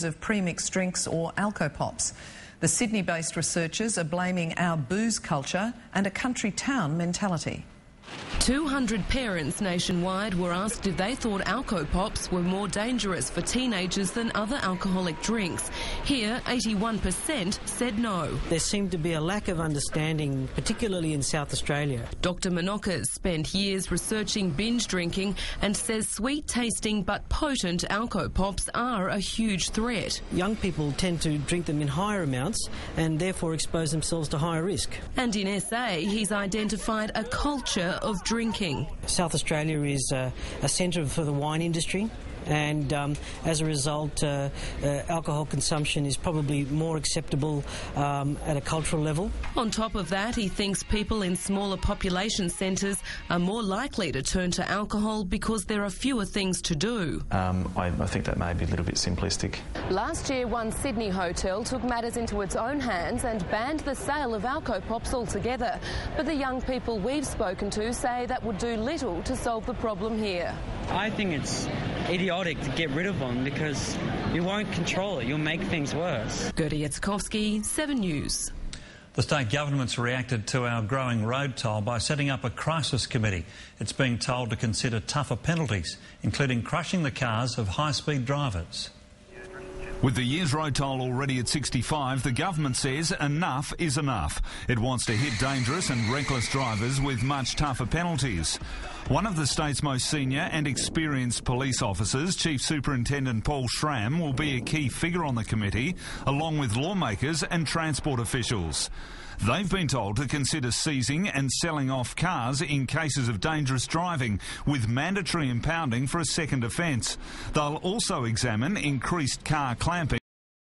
of premixed drinks or alcopops. The Sydney-based researchers are blaming our booze culture and a country town mentality. 200 parents nationwide were asked if they thought alcopops were more dangerous for teenagers than other alcoholic drinks. Here, 81% said no. There seemed to be a lack of understanding, particularly in South Australia. Dr Monokas spent years researching binge drinking and says sweet-tasting but potent alcopops are a huge threat. Young people tend to drink them in higher amounts and therefore expose themselves to higher risk. And in SA, he's identified a culture of drinking. South Australia is a centre for the wine industry, and as a result alcohol consumption is probably more acceptable at a cultural level. On top of that, he thinks people in smaller population centres are more likely to turn to alcohol because there are fewer things to do. I think that may be a little bit simplistic. Last year, one Sydney hotel took matters into its own hands and banned the sale of alcopops altogether. But the young people we've spoken to say that would do little to solve the problem here. I think it's idiotic to get rid of them because you won't control it. You'll make things worse. Gertie Yatskovsky, 7 News. The state government's reacted to our growing road toll by setting up a crisis committee. It's being told to consider tougher penalties, including crushing the cars of high-speed drivers. With the year's road toll already at 65, the government says enough is enough. It wants to hit dangerous and reckless drivers with much tougher penalties. One of the state's most senior and experienced police officers, Chief Superintendent Paul Schramm, will be a key figure on the committee, along with lawmakers and transport officials. They've been told to consider seizing and selling off cars in cases of dangerous driving, with mandatory impounding for a second offence. They'll also examine increased car clamping